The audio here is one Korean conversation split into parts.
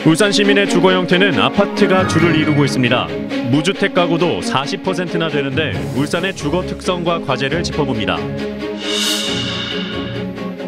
울산 시민의 주거 형태는 아파트가 주를 이루고 있습니다. 무주택 가구도 40%나 되는데 울산의 주거 특성과 과제를 짚어봅니다.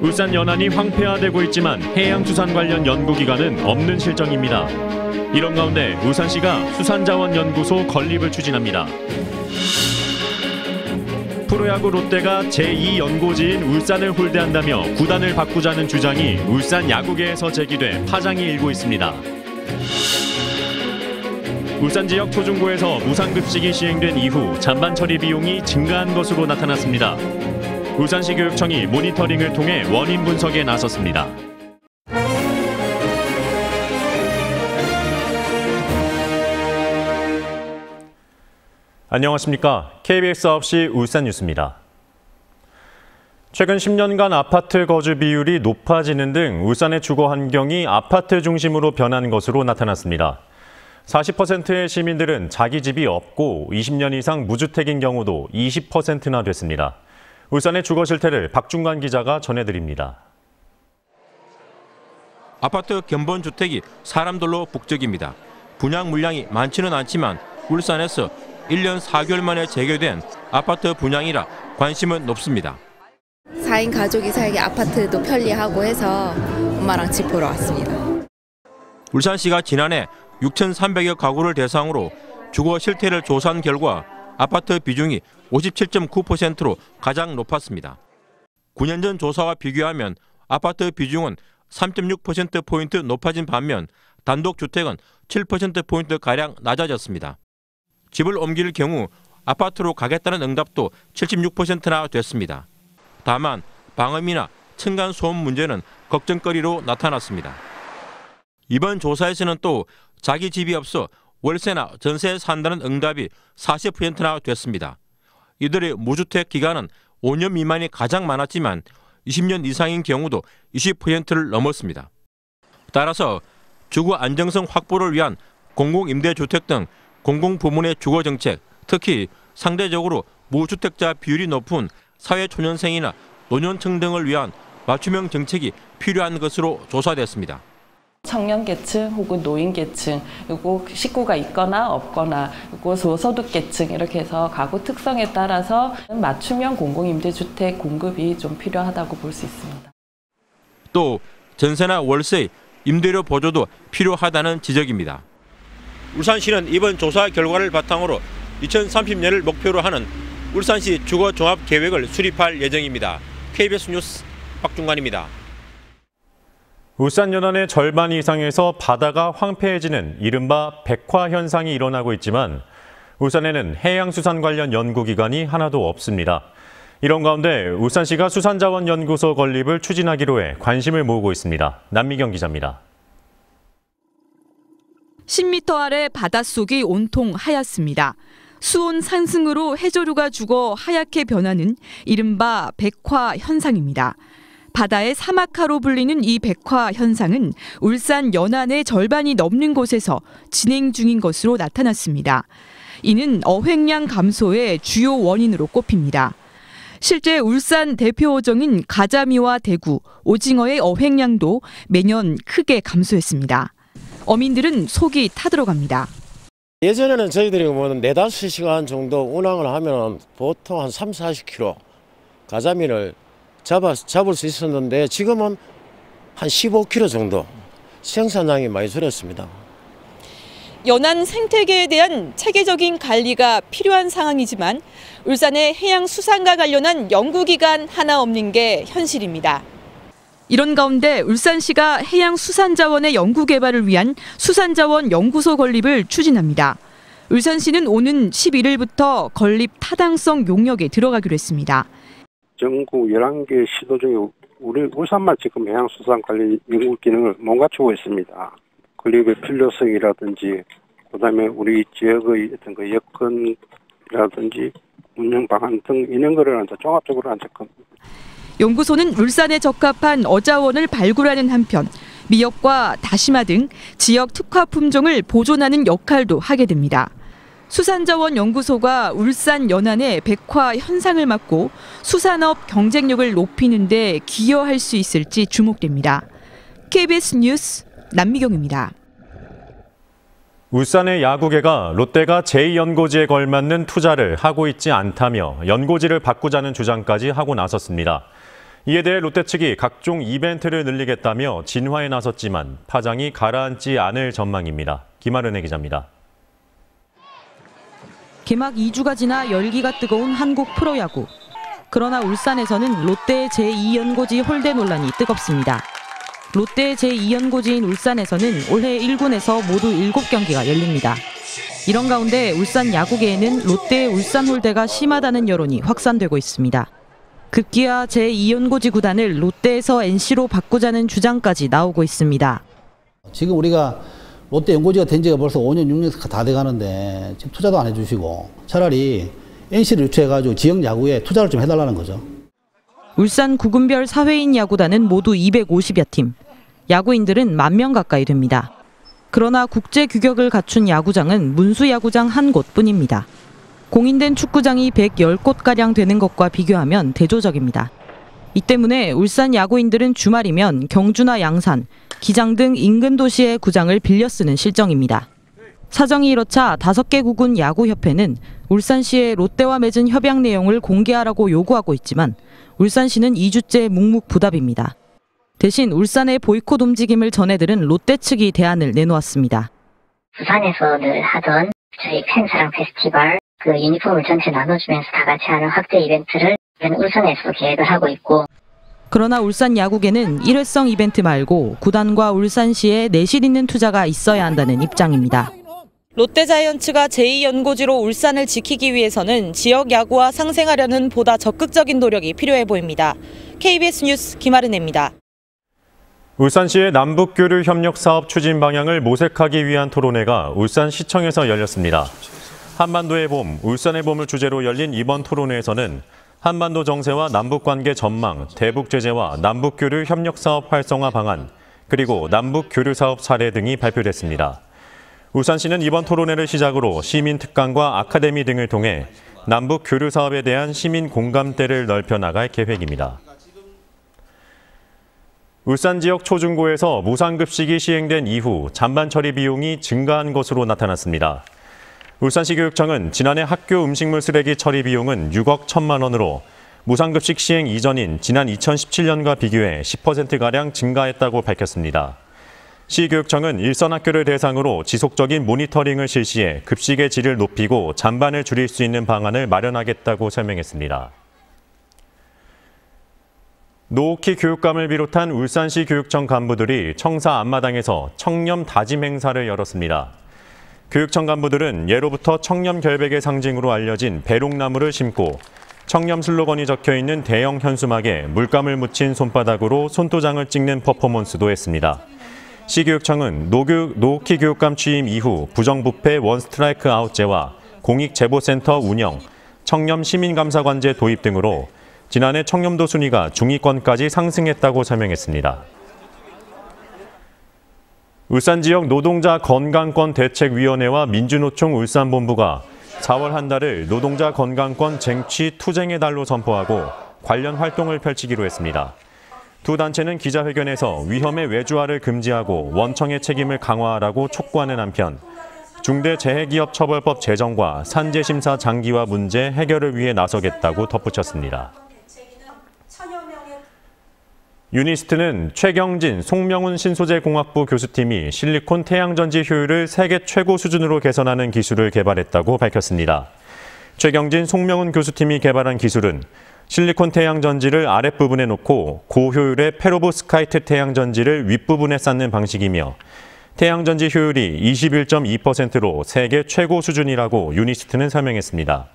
울산 연안이 황폐화되고 있지만 해양수산 관련 연구기관은 없는 실정입니다. 이런 가운데 울산시가 수산자원연구소 건립을 추진합니다. 프로야구 롯데가 제2연고지인 울산을 홀대한다며 구단을 바꾸자는 주장이 울산 야구계에서 제기돼 파장이 일고 있습니다. 울산 지역 초중고에서 무상급식이 시행된 이후 잔반 처리 비용이 증가한 것으로 나타났습니다. 울산시 교육청이 모니터링을 통해 원인 분석에 나섰습니다. 안녕하십니까. KBS 9시 울산 뉴스입니다. 최근 10년간 아파트 거주 비율이 높아지는 등 울산의 주거 환경이 아파트 중심으로 변한 것으로 나타났습니다. 40%의 시민들은 자기 집이 없고 20년 이상 무주택인 경우도 20%나 됐습니다. 울산의 주거 실태를 박중관 기자가 전해드립니다. 아파트 견본주택이 사람들로 북적입니다. 분양 물량이 많지는 않지만 울산에서 1년 4개월 만에 재개된 아파트 분양이라 관심은 높습니다. 4인 가족이 살기 아파트도 편리하고 해서 엄마랑 집 보러 왔습니다. 울산시가 지난해 6,300여 가구를 대상으로 주거 실태를 조사한 결과 아파트 비중이 57.9%로 가장 높았습니다. 9년 전 조사와 비교하면 아파트 비중은 3.6%포인트 높아진 반면 단독주택은 7%포인트가량 낮아졌습니다. 집을 옮길 경우 아파트로 가겠다는 응답도 76%나 됐습니다. 다만 방음이나 층간소음 문제는 걱정거리로 나타났습니다. 이번 조사에서는 또 자기 집이 없어 월세나 전세에 산다는 응답이 40%나 됐습니다. 이들의 무주택 기간은 5년 미만이 가장 많았지만 20년 이상인 경우도 20%를 넘었습니다. 따라서 주거 안정성 확보를 위한 공공임대주택 등 공공부문의 주거정책, 특히 상대적으로 무주택자 비율이 높은 사회초년생이나 노년층 등을 위한 맞춤형 정책이 필요한 것으로 조사됐습니다. 청년계층 혹은 노인계층, 그리고 식구가 있거나 없거나, 그리고 소소득계층 이렇게 해서 가구 특성에 따라서 맞춤형 공공임대주택 공급이 좀 필요하다고 볼 수 있습니다. 또 전세나 월세, 임대료 보조도 필요하다는 지적입니다. 울산시는 이번 조사 결과를 바탕으로 2030년을 목표로 하는 울산시 주거 종합 계획을 수립할 예정입니다. KBS 뉴스 박중관입니다. 울산 연안의 절반 이상에서 바다가 황폐해지는 이른바 백화 현상이 일어나고 있지만 울산에는 해양수산 관련 연구기관이 하나도 없습니다. 이런 가운데 울산시가 수산자원연구소 건립을 추진하기로 해 관심을 모으고 있습니다. 남미경 기자입니다. 10m 아래 바닷속이 온통 하얗습니다. 수온 상승으로 해조류가 죽어 하얗게 변하는 이른바 백화 현상입니다. 바다의 사막화로 불리는 이 백화 현상은 울산 연안의 절반이 넘는 곳에서 진행 중인 것으로 나타났습니다. 이는 어획량 감소의 주요 원인으로 꼽힙니다. 실제 울산 대표 어종인 가자미와 대구, 오징어의 어획량도 매년 크게 감소했습니다. 어민들은 속이 타들어갑니다. 예전에는 저희들이 보면 4-5시간 정도 운항을 하면 보통 한 30-40kg 가자미를 잡을 수 있었는데 지금은 한 15kg 정도 생산량이 많이 줄었습니다. 연안 생태계에 대한 체계적인 관리가 필요한 상황이지만 울산의 해양수산과 관련한 연구기관 하나 없는 게 현실입니다. 이런 가운데 울산시가 해양수산자원의 연구개발을 위한 수산자원연구소 건립을 추진합니다. 울산시는 오는 11일부터 건립 타당성 용역에 들어가기로 했습니다. 전국 11개 시도 중에 우리 울산만 지금 해양수산관리 연구 기능을 못 갖추고 있습니다. 건립의 필요성이라든지 그다음에 우리 지역의 어떤 그 여건이라든지 운영 방안 등 이런 거를 종합적으로 안착합니다. 연구소는 울산에 적합한 어자원을 발굴하는 한편 미역과 다시마 등 지역 특화 품종을 보존하는 역할도 하게 됩니다. 수산자원연구소가 울산 연안의 백화 현상을 막고 수산업 경쟁력을 높이는 데 기여할 수 있을지 주목됩니다. KBS 뉴스 남미경입니다. 울산의 야구계가 롯데가 제2연고지에 걸맞는 투자를 하고 있지 않다며 연고지를 바꾸자는 주장까지 하고 나섰습니다. 이에 대해 롯데 측이 각종 이벤트를 늘리겠다며 진화에 나섰지만 파장이 가라앉지 않을 전망입니다. 김아른의 기자입니다. 개막 2주가 지나 열기가 뜨거운 한국 프로야구. 그러나 울산에서는 롯데의 제2연고지 홀대 논란이 뜨겁습니다. 롯데의 제2연고지인 울산에서는 올해 1군에서 모두 7경기가 열립니다. 이런 가운데 울산 야구계에는 롯데의 울산 홀대가 심하다는 여론이 확산되고 있습니다. 급기야 제2연고지 구단을 롯데에서 NC로 바꾸자는 주장까지 나오고 있습니다. 지금 우리가 롯데 연고지가 된 지가 벌써 5년, 6년 다 돼가는데 지금 투자도 안 해주시고 차라리 NC를 유치해가지고 지역 야구에 투자를 좀 해달라는 거죠. 울산 구군별 사회인 야구단은 모두 250여 팀, 야구인들은 10,000명 가까이 됩니다. 그러나 국제 규격을 갖춘 야구장은 문수야구장 한 곳뿐입니다. 공인된 축구장이 110곳가량 되는 것과 비교하면 대조적입니다. 이 때문에 울산 야구인들은 주말이면 경주나 양산, 기장 등 인근 도시의 구장을 빌려 쓰는 실정입니다. 사정이 이렇자 5개 구군 야구협회는 울산시에 롯데와 맺은 협약 내용을 공개하라고 요구하고 있지만 울산시는 2주째 묵묵부답입니다. 대신 울산의 보이콧 움직임을 전해들은 롯데 측이 대안을 내놓았습니다. 부산에서 늘 하던 저희 팬사랑 페스티벌 그 유니폼을 전체 나눠주면서 다 같이 하는 확대 이벤트를 울산에서 계획을 하고 있고, 그러나 울산 야구계는 일회성 이벤트 말고 구단과 울산시에 내실 있는 투자가 있어야 한다는 입장입니다. 롯데자이언츠가 제2연고지로 울산을 지키기 위해서는 지역 야구와 상생하려는 보다 적극적인 노력이 필요해 보입니다. KBS 뉴스 김아른입니다. 울산시의 남북교류 협력 사업 추진 방향을 모색하기 위한 토론회가 울산시청에서 열렸습니다. 한반도의 봄, 울산의 봄을 주제로 열린 이번 토론회에서는 한반도 정세와 남북관계 전망, 대북 제재와 남북교류 협력 사업 활성화 방안, 그리고 남북교류 사업 사례 등이 발표됐습니다. 울산시는 이번 토론회를 시작으로 시민 특강과 아카데미 등을 통해 남북교류 사업에 대한 시민 공감대를 넓혀 나갈 계획입니다. 울산 지역 초중고에서 무상급식이 시행된 이후 잔반 처리 비용이 증가한 것으로 나타났습니다. 울산시 교육청은 지난해 학교 음식물 쓰레기 처리 비용은 6억 1천만 원으로 무상급식 시행 이전인 지난 2017년과 비교해 10%가량 증가했다고 밝혔습니다. 시교육청은 일선 학교를 대상으로 지속적인 모니터링을 실시해 급식의 질을 높이고 잔반을 줄일 수 있는 방안을 마련하겠다고 설명했습니다. 노옥희 교육감을 비롯한 울산시 교육청 간부들이 청사 앞마당에서 청렴 다짐 행사를 열었습니다. 교육청 간부들은 예로부터 청렴 결백의 상징으로 알려진 배롱나무를 심고 청렴 슬로건이 적혀있는 대형 현수막에 물감을 묻힌 손바닥으로 손도장을 찍는 퍼포먼스도 했습니다. 시교육청은 노옥희 교육감 취임 이후 부정부패 원스트라이크 아웃제와 공익제보센터 운영, 청렴 시민감사관제 도입 등으로 지난해 청렴도 순위가 중위권까지 상승했다고 설명했습니다. 울산 지역 노동자 건강권 대책위원회와 민주노총 울산본부가 4월 한 달을 노동자 건강권 쟁취 투쟁의 달로 선포하고 관련 활동을 펼치기로 했습니다. 두 단체는 기자회견에서 위험의 외주화를 금지하고 원청의 책임을 강화하라고 촉구하는 한편 중대재해기업처벌법 제정과 산재심사 장기화 문제 해결을 위해 나서겠다고 덧붙였습니다. 유니스트는 최경진, 송명훈 신소재공학부 교수팀이 실리콘 태양전지 효율을 세계 최고 수준으로 개선하는 기술을 개발했다고 밝혔습니다. 최경진, 송명훈 교수팀이 개발한 기술은 실리콘 태양전지를 아랫부분에 놓고 고효율의 페로브스카이트 태양전지를 윗부분에 쌓는 방식이며 태양전지 효율이 21.2%로 세계 최고 수준이라고 유니스트는 설명했습니다.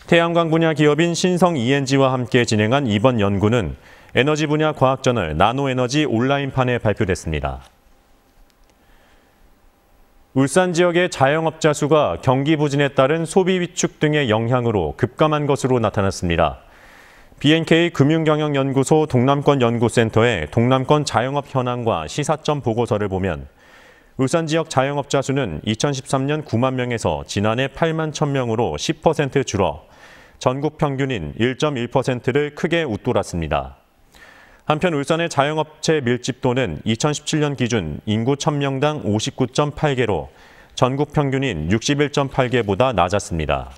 태양광 분야 기업인 신성 ENG와 함께 진행한 이번 연구는 에너지 분야 과학저널 나노에너지 온라인판에 발표됐습니다. 울산 지역의 자영업자 수가 경기 부진에 따른 소비 위축 등의 영향으로 급감한 것으로 나타났습니다. BNK 금융경영연구소 동남권연구센터의 동남권 자영업 현황과 시사점 보고서를 보면 울산 지역 자영업자 수는 2013년 9만 명에서 지난해 8만 1,000명으로 10% 줄어 전국 평균인 1.1%를 크게 웃돌았습니다. 한편 울산의 자영업체 밀집도는 2017년 기준 인구 1,000명당 59.8개로 전국 평균인 61.8개보다 낮았습니다.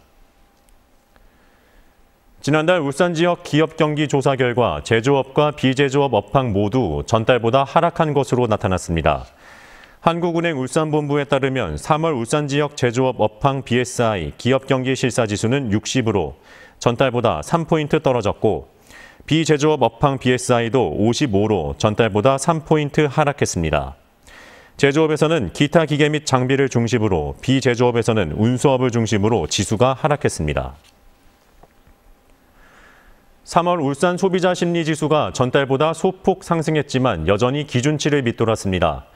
지난달 울산 지역 기업 경기 조사 결과 제조업과 비제조업 업황 모두 전달보다 하락한 것으로 나타났습니다. 한국은행 울산본부에 따르면 3월 울산 지역 제조업 업황 BSI 기업 경기 실사 지수는 60으로 전달보다 3포인트 떨어졌고 비제조업 업황 BSI도 55로 전달보다 3포인트 하락했습니다. 제조업에서는 기타 기계 및 장비를 중심으로 비제조업에서는 운수업을 중심으로 지수가 하락했습니다. 3월 울산 소비자 심리지수가 전달보다 소폭 상승했지만 여전히 기준치를 밑돌았습니다.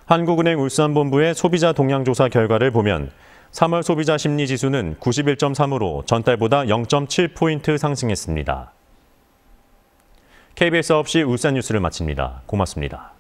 한국은행 울산본부의 소비자 동향조사 결과를 보면 3월 소비자 심리지수는 91.3으로 전달보다 0.7포인트 상승했습니다. KBS 9시 울산 뉴스를 마칩니다. 고맙습니다.